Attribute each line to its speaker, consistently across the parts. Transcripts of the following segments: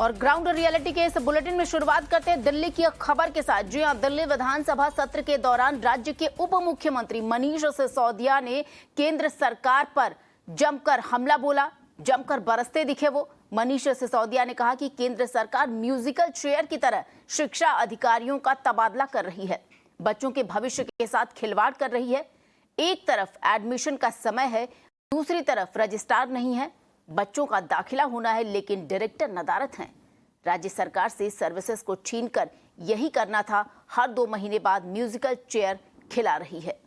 Speaker 1: और ground reality के इस बुलेटिन में शुरुआत करते हैं दिल्ली की खबर के साथ। जी हां, दिल्ली विधानसभा सत्र के दौरान राज्य के उप मुख्यमंत्री मनीष सिसोदिया ने केंद्र सरकार पर जमकर हमला बोला, जमकर बरसते दिखे वो। मनीष सिसोदिया ने कहा कि केंद्र सरकार म्यूजिकल चेयर की तरह शिक्षा अधिकारियों का तबादला कर रही है, बच्चों के भविष्य के साथ खिलवाड़ कर रही है। एक तरफ एडमिशन का समय है, दूसरी तरफ रजिस्ट्रार नहीं है, बच्चों का दाखिला होना है लेकिन डायरेक्टर नदारत हैं। राज्य सरकार से सर्विसेज को छीनकर यही करना था, हर 2 महीने बाद म्यूजिकल चेयर खिला रही है।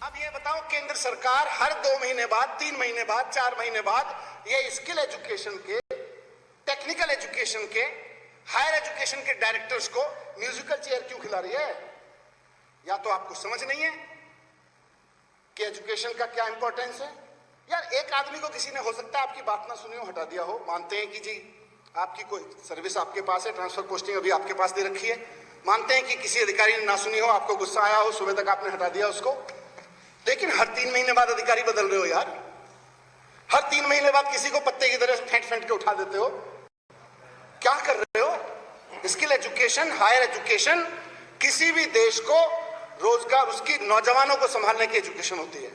Speaker 2: अब ये बताओ, केंद्र सरकार हर 2 महीने बाद, 3 महीने बाद, 4 महीने बाद ये स्किल एजुकेशन के, टेक्निकल एजुकेशन के, हायर एजुकेशन के डायरेक्टर्स को म्यूजिकल चेयर क्यों खिला रही है? या तो आपको समझ नहीं है कि एजुकेशन का क्या इंपॉर्टेंस है। यार, एक आदमी को किसी ने, हो सकता है आपकी बात ना सुनी हो, हटा दिया हो, मानते हैं कि जी आपकी कोई सर्विस आपके पास है, ट्रांसफर पोस्टिंग अभी आपके पास दे रखी है, मानते हैं कि किसी अधिकारी ने ना सुनी हो, आपको गुस्सा आया हो, सुबह तक आपने हटा दिया उसको, लेकिन हर 3 महीने बाद अधिकारी बदल रहे हो यार। हर 3 महीने बाद किसी को पत्ते की तरह फेंट फेंट के उठा देते हो। क्या कर रहे हो? स्किल एजुकेशन, हायर एजुकेशन किसी भी देश को रोजगार, उसकी नौजवानों को संभालने की एजुकेशन होती है।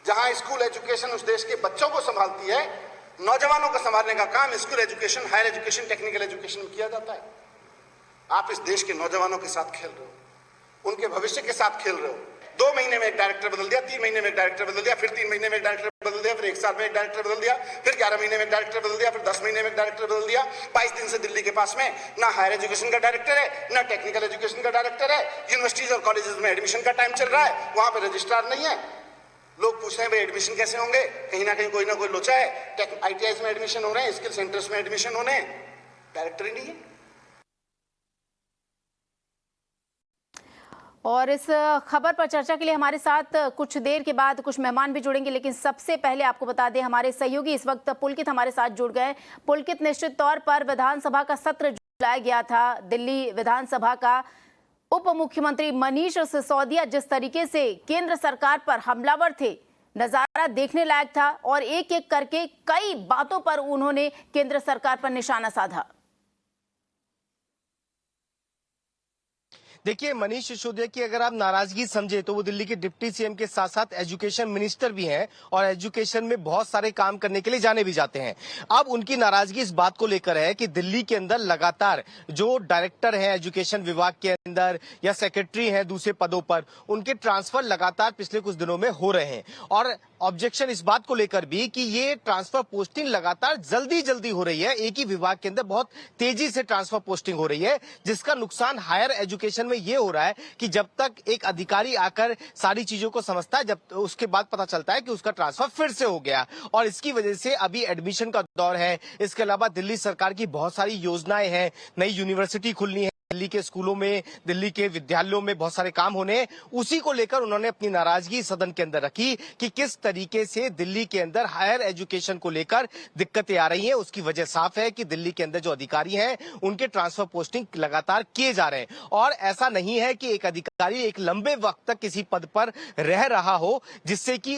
Speaker 2: जहां स्कूल एजुकेशन उस देश के बच्चों को संभालती है, नौजवानों को संभालने का काम school education, higher education, technical education में किया जाता है। आप इस देश के नौजवानों के साथ खेल रहे हो, उनके भविष्य के साथ खेल रहे हो। 2 महीने में एक डायरेक्टर बदल दिया, 3 महीने में एक डायरेक्टर बदल दिया, फिर 3 महीने में एक डायरेक्टर बदल दिया, फिर 1 साल में एक डायरेक्टर बदल दिया, फिर 11 महीने में एक डायरेक्टर बदल दिया, फिर 10 महीने में एक डायरेक्टर बदल दिया। 22 दिन से दिल्ली के पास में ना हायर एजुकेशन का डायरेक्टर है, ना टेक्निकल एजुकेशन का डायरेक्टर है। यूनिवर्सिटीज और कॉलेजेस में एडमिशन का टाइम चल रहा है, वहां पर रजिस्ट्रार नहीं है। लोग पूछ रहे हैं भाई एडमिशन कैसे होंगे? कहीं ना कहीं कोई ना कोई लोचा है। ITIs में एडमिशन हो रहे हैं, स्किल सेंटर्स में एडमिशन होने, डायरेक्टर ही नहीं है।
Speaker 1: और इस खबर पर चर्चा के लिए हमारे साथ कुछ देर के बाद कुछ मेहमान भी जुड़ेंगे, लेकिन सबसे पहले आपको बता दें हमारे सहयोगी इस वक्त पुलकित हमारे साथ जुड़ गए। पुलकित, निश्चित तौर पर विधानसभा का सत्र बुलाया गया था, दिल्ली विधानसभा का उप मुख्यमंत्री मनीष सिसोदिया जिस तरीके से केंद्र सरकार पर हमलावर थे, नजारा देखने लायक था और एक एक करके कई बातों पर उन्होंने केंद्र सरकार पर निशाना साधा।
Speaker 3: देखिए, मनीष सिसोदिया की अगर आप नाराजगी समझे तो वो दिल्ली के डिप्टी सीएम के साथ साथ एजुकेशन मिनिस्टर भी हैं और एजुकेशन में बहुत सारे काम करने के लिए जाने भी जाते हैं। अब उनकी नाराजगी इस बात को लेकर है कि दिल्ली के अंदर लगातार जो डायरेक्टर हैं एजुकेशन विभाग के अंदर या सेक्रेटरी हैं दूसरे पदों पर, उनके ट्रांसफर लगातार पिछले कुछ दिनों में हो रहे हैं। और ऑब्जेक्शन इस बात को लेकर भी कि ये ट्रांसफर पोस्टिंग लगातार जल्दी हो रही है, एक ही विभाग के अंदर बहुत तेजी से ट्रांसफर पोस्टिंग हो रही है, जिसका नुकसान हायर एजुकेशन में ये हो रहा है कि जब तक एक अधिकारी आकर सारी चीजों को समझता है, जब उसके बाद पता चलता है कि उसका ट्रांसफर फिर से हो गया। और इसकी वजह से अभी एडमिशन का दौर है। इसके अलावा दिल्ली सरकार की बहुत सारी योजनाएं हैं, नई यूनिवर्सिटी खुलनी है, दिल्ली के स्कूलों में, दिल्ली के विद्यालयों में बहुत सारे काम होने हैं। उसी को लेकर उन्होंने अपनी नाराजगी सदन के अंदर रखी कि किस तरीके से दिल्ली के अंदर हायर एजुकेशन को लेकर दिक्कतें आ रही हैं। उसकी वजह साफ है कि दिल्ली के अंदर जो अधिकारी हैं उनके ट्रांसफर पोस्टिंग लगातार किए जा रहे हैं। और ऐसा नहीं है कि एक अधिकारी एक लंबे वक्त तक किसी पद पर रह रहा हो जिससे कि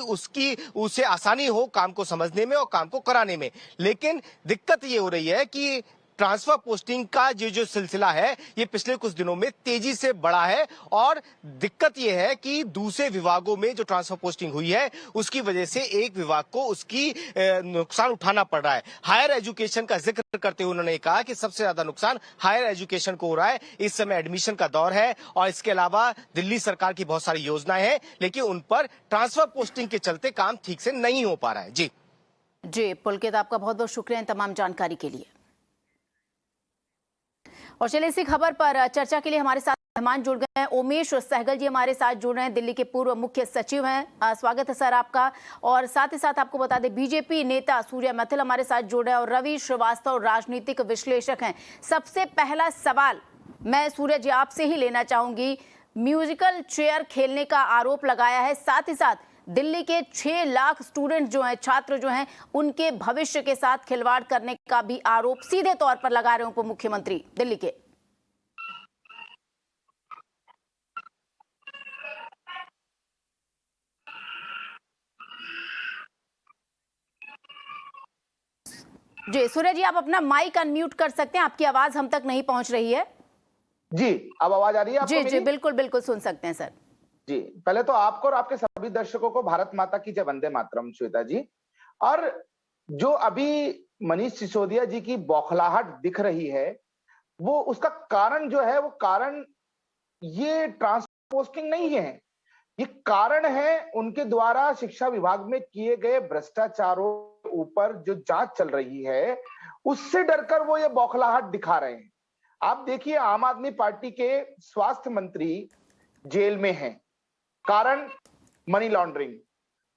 Speaker 3: उसे आसानी हो काम को समझने में और काम को कराने में। लेकिन दिक्कत ये हो रही है कि ट्रांसफर पोस्टिंग का जो सिलसिला है ये पिछले कुछ दिनों में तेजी से बढ़ा है। और दिक्कत ये है कि दूसरे विभागों में जो ट्रांसफर पोस्टिंग हुई है उसकी वजह से एक विभाग को उसकी नुकसान उठाना पड़ रहा है। हायर एजुकेशन का जिक्र करते हुए उन्होंने कहा कि सबसे ज्यादा नुकसान हायर एजुकेशन को हो रहा है। इस समय एडमिशन का दौर है और इसके अलावा दिल्ली सरकार की बहुत सारी योजनाएं हैं, लेकिन उन पर ट्रांसफर पोस्टिंग के चलते काम ठीक से नहीं हो पा रहा है। जी
Speaker 1: पुलकित, आपका बहुत बहुत शुक्रिया इन तमाम जानकारी के लिए। और चलिए इसी खबर पर चर्चा के लिए हमारे साथ मेहमान जुड़ गए हैं। उमेश सहगल जी हमारे साथ जुड़ रहे हैं, दिल्ली के पूर्व मुख्य सचिव हैं। स्वागत है सर आपका। और साथ ही साथ आपको बता दें बीजेपी नेता सूर्या मैथिल हमारे साथ जुड़ रहे हैं और रवि श्रीवास्तव राजनीतिक विश्लेषक हैं। सबसे पहला सवाल मैं सूर्या जी आपसे ही लेना चाहूंगी। म्यूजिकल चेयर खेलने का आरोप लगाया है, साथ ही साथ दिल्ली के 6 लाख स्टूडेंट जो हैं, छात्र जो हैं, उनके भविष्य के साथ खिलवाड़ करने का भी आरोप सीधे तौर पर लगा रहे हैं उप मुख्यमंत्री दिल्ली के। जी सूर्य जी, आप अपना माइक अनम्यूट कर सकते हैं, आपकी आवाज हम तक नहीं पहुंच रही है।
Speaker 4: जी, अब आवाज आ रही है आपको
Speaker 1: जी
Speaker 4: मेरी?
Speaker 1: जी बिल्कुल बिल्कुल सुन सकते हैं सर।
Speaker 4: जी, पहले तो आपको और आपके सभी दर्शकों को भारत माता की जय, वंदे मातरम श्वेता जी। और जो अभी मनीष सिसोदिया जी की बौखलाहट दिख रही है, वो उसका कारण जो है, वो कारण ये ट्रांसपोस्टिंग नहीं है, ये कारण है उनके द्वारा शिक्षा विभाग में किए गए भ्रष्टाचारों ऊपर जो जांच चल रही है, उससे डरकर वो ये बौखलाहट दिखा रहे हैं। आप देखिए, आम आदमी पार्टी के स्वास्थ्य मंत्री जेल में हैं, कारण मनी लॉन्ड्रिंग।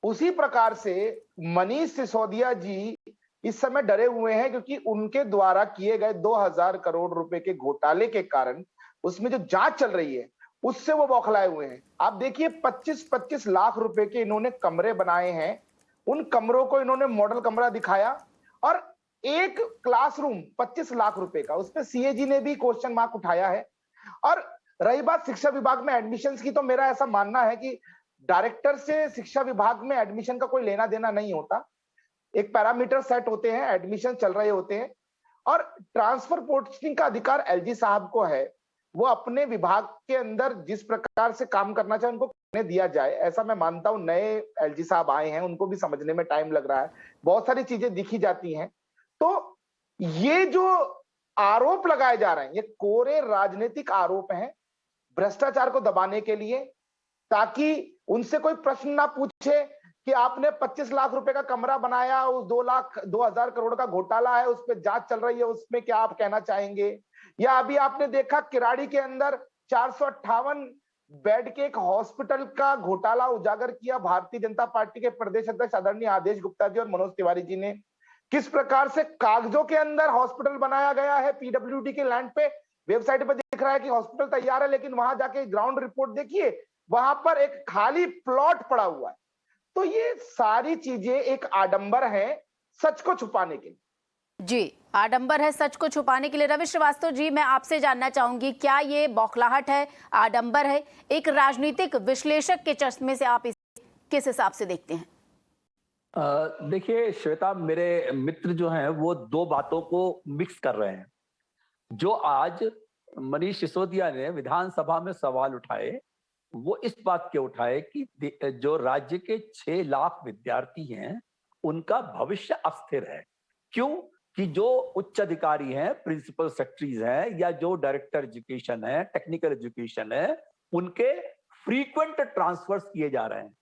Speaker 4: उसी प्रकार से मनीष सिसोदिया जी इस समय डरे हुए हैं, क्योंकि उनके द्वारा किए गए 2000 करोड़ रुपए के घोटाले के कारण उसमें जो जांच चल रही है, उससे वो बौखलाए हुए हैं। आप देखिए, 25-25 लाख रुपए के इन्होंने कमरे बनाए हैं, उन कमरों को इन्होंने मॉडल कमरा दिखाया, और एक क्लासरूम 25 लाख रुपए का, उस पर सीएजी ने भी क्वेश्चन मार्क उठाया है। और रही बात शिक्षा विभाग में एडमिशंस की, तो मेरा ऐसा मानना है कि डायरेक्टर से शिक्षा विभाग में एडमिशन का कोई लेना देना नहीं होता। एक पैरामीटर सेट होते हैं, एडमिशन चल रहे होते हैं, और ट्रांसफर पोस्टिंग का अधिकार एलजी साहब को है। वो अपने विभाग के अंदर जिस प्रकार से काम करना चाहे उनको करने दिया जाए, ऐसा मैं मानता हूं। नए एलजी साहब आए हैं, उनको भी समझने में टाइम लग रहा है, बहुत सारी चीजें दिखी जाती हैं। तो ये जो आरोप लगाए जा रहे हैं, ये कोरे राजनीतिक आरोप हैं भ्रष्टाचार को दबाने के लिए, ताकि उनसे कोई प्रश्न ना पूछे कि आपने 25 लाख रुपए का कमरा बनाया, उस 2,00,000 करोड़ का घोटाला है, उस पर जांच चल रही है, उसमें क्या आप कहना चाहेंगे? या अभी आपने देखा किराड़ी के अंदर 458 बेड के एक हॉस्पिटल का घोटाला उजागर किया भारतीय जनता पार्टी के प्रदेश अध्यक्ष आदरणीय आदेश गुप्ता जी और मनोज तिवारी जी ने। किस प्रकार से कागजों के अंदर हॉस्पिटल बनाया गया है, पीडब्ल्यूडी के लैंड पे, वेबसाइट पे दिख रहा है कि हॉस्पिटल तैयार है, लेकिन वहां जाके ग्राउंड रिपोर्ट देखिए, वहां पर एक खाली प्लॉट पड़ा हुआ है। तो ये सारी चीजें एक आडंबर है सच को छुपाने के लिए।
Speaker 1: जी, आडंबर है सच को छुपाने के लिए। रवि श्रीवास्तव जी, मैं आपसे जानना चाहूंगी, क्या ये बौखलाहट है, आडंबर है? एक राजनीतिक विश्लेषक के चश्मे से आप इसे किस हिसाब से देखते हैं?
Speaker 5: देखिए श्वेता, मेरे मित्र जो हैं वो दो बातों को मिक्स कर रहे हैं। जो आज मनीष सिसोदिया ने विधानसभा में सवाल उठाए, वो इस बात के उठाए कि जो राज्य के 6 लाख विद्यार्थी हैं, उनका भविष्य अस्थिर है। क्यों? कि जो उच्च अधिकारी हैं, प्रिंसिपल सेक्रेटरीज हैं, या जो डायरेक्टर एजुकेशन है, टेक्निकल एजुकेशन है, उनके फ्रीक्वेंट ट्रांसफर्स किए जा रहे हैं।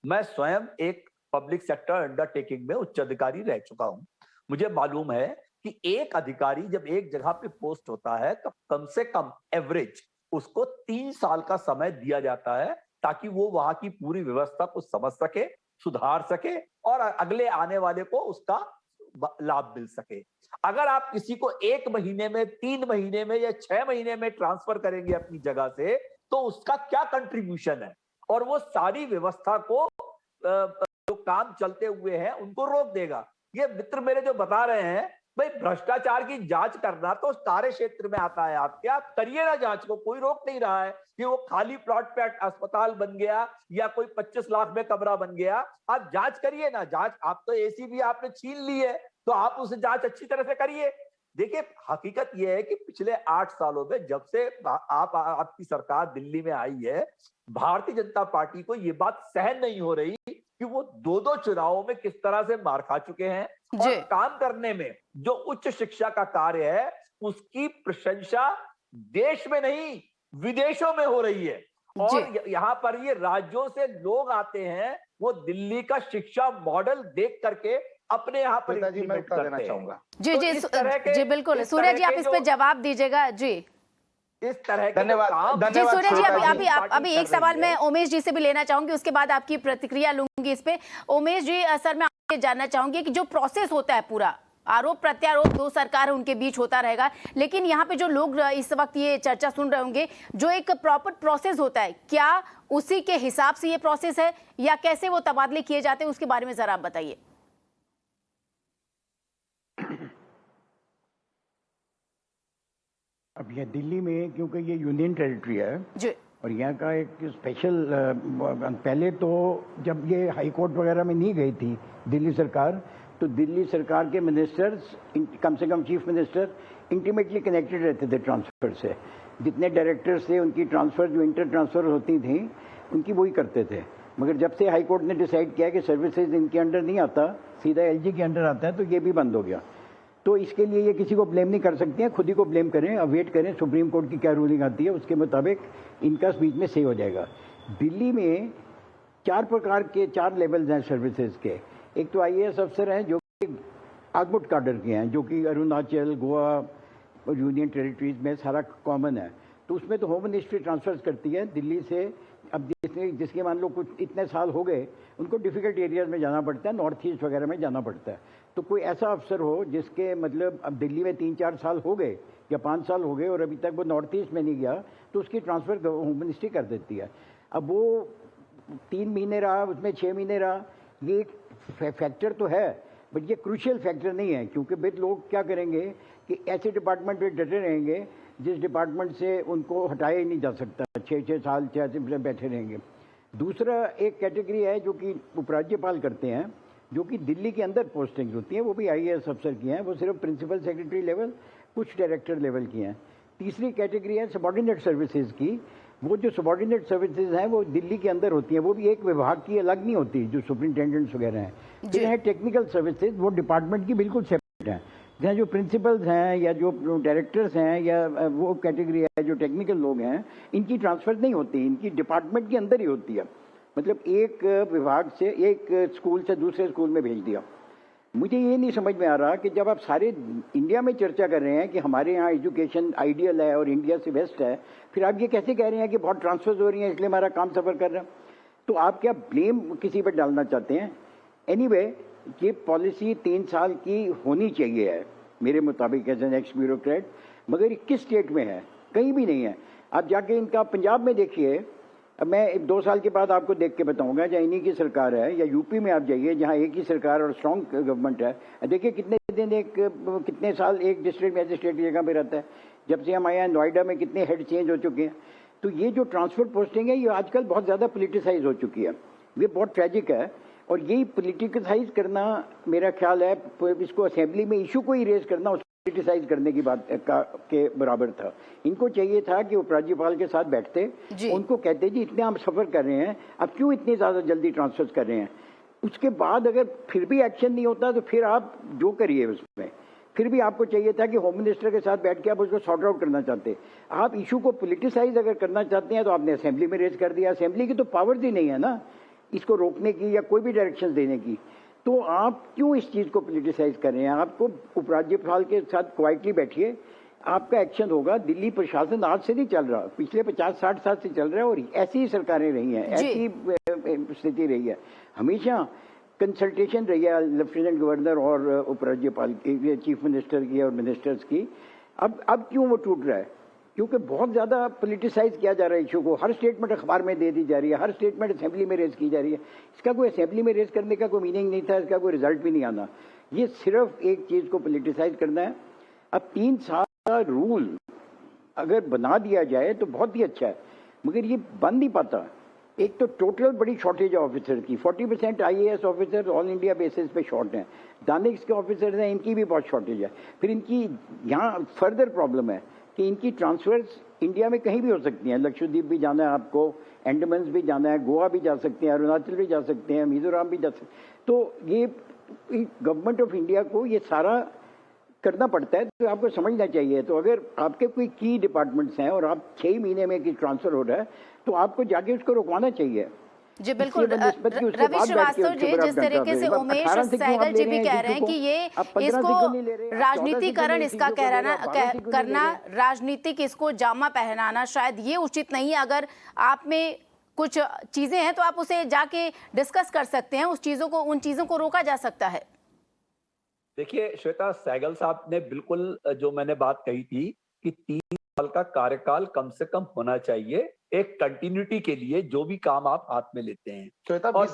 Speaker 5: मैं स्वयं एक पब्लिक सेक्टर अंडरटेकिंग में उच्च अधिकारी रह चुका हूं। मुझे मालूम है कि एक अधिकारी जब एक जगह पे पोस्ट होता है, तो कम से कम एवरेज उसको 3 साल का समय दिया जाता है, ताकि वो वहां की पूरी व्यवस्था को समझ सके, सुधार सके, और अगले आने वाले को उसका लाभ मिल सके। अगर आप किसी को 1 महीने में, 3 महीने में या 6 महीने में ट्रांसफर करेंगे अपनी जगह से, तो उसका क्या कंट्रीब्यूशन है? और वो सारी व्यवस्था को जो काम चलते हुए हैं उनको रोक देगा। ये मित्र मेरे जो बता रहे हैं, भाई भ्रष्टाचार की जांच करना तो कार्य क्षेत्र में आता है आपके, आप करिए ना जांच को, कोई रोक नहीं रहा है कि वो खाली प्लॉट पे अस्पताल बन गया या कोई 25 लाख में कमरा बन गया। आप जांच करिए ना, जांच, आप तो एसीबी आपने छीन ली है, तो आप उसे जांच अच्छी तरह से करिए। देखिए, हकीकत यह है कि पिछले 8 सालों में जब से आपकी सरकार दिल्ली में आई है, भारतीय जनता पार्टी को यह बात सहन नहीं हो रही कि वो 2-2 चुनावों में किस तरह से मार खा चुके हैं, और काम करने में जो उच्च शिक्षा का कार्य है उसकी प्रशंसा देश में नहीं विदेशों में हो रही है। और यहाँ पर ये राज्यों से लोग आते हैं, वो दिल्ली का शिक्षा मॉडल देख करके अपने यहाँ पर इम्प्लीमेंट करते हैं। चाहूंगा
Speaker 1: जी जी जी बिल्कुल। सूर्य जी, आप इस पे जवाब दीजिएगा। जी,
Speaker 4: इस तरह के धन्यवाद
Speaker 1: जी सूर्य जी, अभी एक सवाल मैं उमेश जी से भी लेना चाहूंगी, उसके बाद आपकी प्रतिक्रिया लूंगी इस पे। उमेश जी, सर मैं आपसे जानना चाहूंगी कि जो प्रोसेस होता है पूरा, आरोप प्रत्यारोप 2 सरकार उनके बीच होता रहेगा, लेकिन यहाँ पे जो लोग इस वक्त ये चर्चा सुन रहे होंगे, जो एक प्रॉपर प्रोसेस होता है, क्या उसी के हिसाब से ये प्रोसेस है या कैसे वो तबादले किए जाते हैं, उसके बारे में जरा आप बताइए।
Speaker 6: अब ये दिल्ली में, क्योंकि ये यूनियन टेरिटरी है
Speaker 1: जी,
Speaker 6: और यहाँ का एक स्पेशल, पहले तो जब ये हाई कोर्ट वगैरह में नहीं गई थी दिल्ली सरकार, तो दिल्ली सरकार के मिनिस्टर्स, कम से कम चीफ मिनिस्टर, इंटीमेटली कनेक्टेड रहते थे ट्रांसफर से। जितने डायरेक्टर्स थे उनकी ट्रांसफर, जो इंटर ट्रांसफर होती थी, उनकी वही करते थे। मगर जब से हाई कोर्ट ने डिसाइड किया कि सर्विसेज इनके अंडर नहीं आता, सीधा एलजी के अंडर आता है, तो ये भी बंद हो गया। तो इसके लिए ये किसी को ब्लेम नहीं कर सकते हैं, खुद ही को ब्लेम करें। अब वेट करें सुप्रीम कोर्ट की क्या रूलिंग आती है, उसके मुताबिक इनका बीच में सही हो जाएगा। दिल्ली में 4 प्रकार के 4 लेवल्स हैं सर्विसेज के। एक तो आईएएस अफसर हैं जो कि आगमुट काडर के हैं, जो कि अरुणाचल, गोवा और यूनियन टेरिटरीज में सारा कॉमन है। तो उसमें तो होम मिनिस्ट्री ट्रांसफर करती है दिल्ली से। अब जिसके मान लो कुछ इतने साल हो गए, उनको डिफिकल्ट एरियाज में जाना पड़ता है, नॉर्थ ईस्ट वगैरह में जाना पड़ता है। तो कोई ऐसा अफसर हो जिसके मतलब अब दिल्ली में 3-4 साल हो गए या 5 साल हो गए और अभी तक वो नॉर्थ ईस्ट में नहीं गया, तो उसकी ट्रांसफर होम मिनिस्ट्री कर देती है। अब वो 3 महीने रहा, उसमें 6 महीने रहा, ये एक फैक्टर तो है, बट ये क्रूशियल फैक्टर नहीं है। क्योंकि फिर लोग क्या करेंगे कि ऐसे डिपार्टमेंट में डटे रहेंगे जिस डिपार्टमेंट से उनको हटाया ही नहीं जा सकता, 6-6 साल ऐसे बैठे रहेंगे। दूसरा एक कैटेगरी है जो कि उपराज्यपाल करते हैं, जो कि दिल्ली के अंदर पोस्टिंग्स होती हैं, वो भी आईएएस अफसर की हैं, वो सिर्फ प्रिंसिपल सेक्रेटरी लेवल, कुछ डायरेक्टर लेवल की हैं। तीसरी कैटेगरी है सबॉर्डिनेट सर्विसेज की। वो जो सबॉर्डिनेट सर्विसेज हैं वो दिल्ली के अंदर होती हैं, वो भी एक विभाग की अलग नहीं होती, जो सुपरिंटेंडेंट्स वगैरह हैं। फिर है टेक्निकल सर्विसेज, वो डिपार्टमेंट की बिल्कुल सेपरेट हैं। जहाँ जो प्रिंसिपल्स हैं या जो डायरेक्टर्स हैं या वो कैटेगरी है जो टेक्निकल लोग हैं, इनकी ट्रांसफर नहीं होती, इनकी डिपार्टमेंट के अंदर ही होती है। मतलब एक विभाग से, एक स्कूल से दूसरे स्कूल में भेज दिया। मुझे ये नहीं समझ में आ रहा कि जब आप सारे इंडिया में चर्चा कर रहे हैं कि हमारे यहाँ एजुकेशन आइडियल है और इंडिया से बेस्ट है, फिर आप ये कैसे कह रहे हैं कि बहुत ट्रांसफर्स हो रही हैं इसलिए हमारा काम सफ़र कर रहा है? तो आप क्या ब्लेम किसी पर डालना चाहते हैं? एनीवे, ये पॉलिसी 3 साल की होनी चाहिए है मेरे मुताबिक एज एन एक्स ब्यूरोक्रेट, मगर किस स्टेट में है? कहीं भी नहीं है। आप जाके इनका पंजाब में देखिए, मैं 2 साल के बाद आपको देख के बताऊंगा, जहाँ इन्हीं की सरकार है, या यूपी में आप जाइए जहाँ एक ही सरकार और स्ट्रॉन्ग गवर्नमेंट है, देखिए कितने साल एक डिस्ट्रिक्ट मैजिस्ट्रेट की जगह पे रहता है। जब से हम आए हैं नोएडा में कितने हेड चेंज हो चुके हैं। तो ये जो ट्रांसफर पोस्टिंग है ये आजकल बहुत ज़्यादा पोलिटिसाइज हो चुकी है, ये बहुत ट्रेजिक है। और यही पोलिटिसाइज करना मेरा ख्याल है, इसको असेंबली में इशू को ही रेज करना क्रिटिसाइज करने की बात के बराबर था। इनको चाहिए था कि उपराज्यपाल के साथ बैठते, उनको कहते जी इतने हम सफर कर रहे हैं, अब क्यों इतनी ज्यादा जल्दी ट्रांसफर कर रहे हैं। उसके बाद अगर फिर भी एक्शन नहीं होता तो फिर आप जो करिए उसमें, फिर भी आपको चाहिए था कि होम मिनिस्टर के साथ बैठ के आप उसको सॉर्ट आउट करना चाहते। आप इशू को पोलिटिसाइज अगर करना चाहते हैं तो आपने असेंबली में रेज कर दिया। असेंबली की तो पावर्स ही नहीं है ना इसको रोकने की या कोई भी डायरेक्शन देने की। तो आप क्यों इस चीज़ को पोलिटिसाइज कर रहे हैं? आपको उपराज्यपाल के साथ क्वाइटली बैठिए, आपका एक्शन होगा। दिल्ली प्रशासन आज से नहीं चल रहा, पिछले 50-60 साल से चल रहा है और ऐसी ही सरकारें रही हैं, ऐसी स्थिति रही है। हमेशा कंसल्टेशन रही है लेफ्टिनेंट गवर्नर और उपराज्यपाल की, चीफ मिनिस्टर की और मिनिस्टर्स की। अब क्यों वो टूट रहा है? क्योंकि बहुत ज़्यादा पोलिटिसाइज किया जा रहा है इशू को। हर स्टेटमेंट अखबार में दे दी जा रही है, हर स्टेटमेंट असेंबली में रेज की जा रही है। इसका कोई असेंबली में रेज करने का कोई मीनिंग नहीं था, इसका कोई रिजल्ट भी नहीं आना। ये सिर्फ एक चीज़ को पोलिटिसाइज करना है। अब 3 साल का रूल अगर बना दिया जाए तो बहुत ही अच्छा है, मगर ये बन नहीं पाता। एक तो टोटल बड़ी शॉर्टेज है ऑफिसर की, 40% IAS officer all India basis पे शॉर्ट हैं। दानिक्स के ऑफिसर्स हैं, इनकी भी बहुत शॉर्टेज है। फिर इनकी यहाँ फर्दर प्रॉब्लम है कि इनकी ट्रांसफर्स इंडिया में कहीं भी हो सकती हैं। लक्षद्वीप भी जाना है आपको, अंडमान भी जाना है, गोवा भी जा सकते हैं, अरुणाचल भी जा सकते हैं, मिजोरम भी जा सकते हैं। तो ये गवर्नमेंट ऑफ इंडिया को ये सारा करना पड़ता है, तो आपको समझना चाहिए। तो अगर आपके कोई की डिपार्टमेंट्स हैं और आप 6 महीने में की ट्रांसफर हो रहा है तो आपको जाके उसको रुकवाना चाहिए।
Speaker 1: जी बिल्कुल। रवि श्रीवास्तव जी, जिस तरीके से उमेश सहगल जी भी कह रहे हैं कि ये इसको राजनीतिकरण इसका करना, राजनीतिक इसको जामा पहनाना शायद ये उचित नहीं है। अगर आप में कुछ चीजें हैं तो आप उसे जाके डिस्कस कर सकते हैं, उन चीजों को रोका जा सकता है।
Speaker 5: देखिए श्वेता, सहगल साहब ने बिल्कुल जो मैंने बात कही थी कि 3 साल का कार्यकाल कम से कम होना चाहिए एक कंटिन्यूटी के लिए, जो भी काम आप हाथ में लेते हैं। और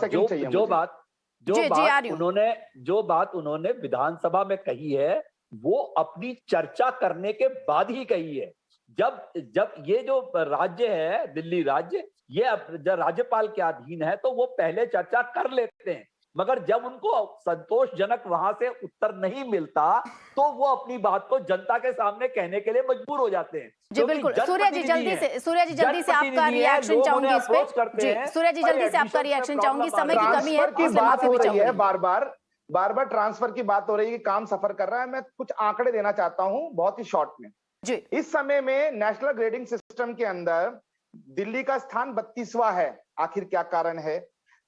Speaker 5: जो बात उन्होंने विधानसभा में कही है वो अपनी चर्चा करने के बाद ही कही है। जब ये जो राज्य है दिल्ली राज्य, ये जब राज्यपाल के अधीन है तो वो पहले चर्चा कर लेते हैं। मगर जब उनको संतोषजनक वहां से उत्तर नहीं मिलता तो वो अपनी बात को जनता के सामने कहने के लिए मजबूर हो जाते हैं।
Speaker 1: जी बिल्कुल। सूर्य जी जल्दी से आपका रिएक्शन चाहूंगी इस पे। जी सूर्य जी जल्दी से आपका रिएक्शन चाहूंगी, समय की कमी है इसलिए माफी भी चाहूंगी।
Speaker 4: बार बार ट्रांसफर की बात हो रही है कि काम सफर कर रहा है। मैं कुछ आंकड़े देना चाहता हूं बहुत ही शॉर्ट में
Speaker 1: जी।
Speaker 4: इस समय में नेशनल ग्रेडिंग सिस्टम के अंदर दिल्ली का स्थान 32वां है। आखिर क्या कारण है?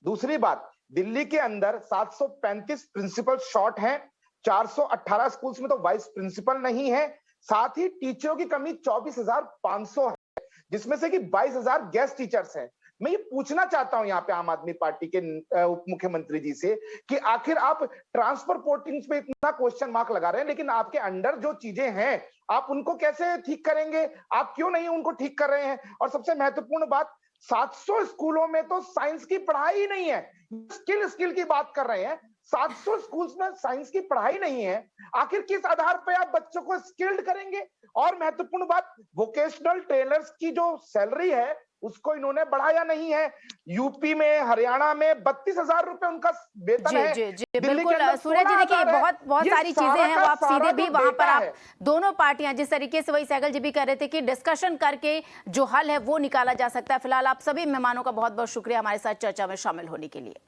Speaker 4: दूसरी बात, दिल्ली के अंदर 735 प्रिंसिपल शॉर्ट हैं, 418 स्कूल्स में तो वाइस प्रिंसिपल नहीं है, साथ ही टीचरों की कमी 24,500 है, जिसमें से कि 22,000 गेस्ट टीचर्स हैं। मैं ये पूछना चाहता हूं यहाँ पे आम आदमी पार्टी के उप मुख्यमंत्री जी से कि आखिर आप ट्रांसफर पोर्टिंग पे इतना क्वेश्चन मार्क लगा रहे हैं, लेकिन आपके अंडर जो चीजें हैं आप उनको कैसे ठीक करेंगे? आप क्यों नहीं उनको ठीक कर रहे हैं? और सबसे महत्वपूर्ण बात, 700 स्कूलों में तो साइंस की पढ़ाई ही नहीं है। स्किल की बात कर रहे हैं, 700 स्कूल्स में साइंस की पढ़ाई नहीं है। आखिर किस आधार पर आप बच्चों को स्किल्ड करेंगे? और महत्वपूर्ण बात, वोकेशनल ट्रेनर्स की जो सैलरी है उसको इन्होंने बढ़ाया नहीं है। यूपी में, हरियाणा में 32,000 रुपए उनका वेतन है।
Speaker 1: जी बिल्कुल। सूर्य जी देखिए बहुत सारी चीजें हैं, वो आप सीधे भी वहां पर आप दोनों पार्टियां जिस तरीके से, वही सहगल जी भी कह रहे थे कि डिस्कशन करके जो हल है वो निकाला जा सकता है। फिलहाल आप सभी मेहमानों का बहुत बहुत शुक्रिया हमारे साथ चर्चा में शामिल होने के लिए।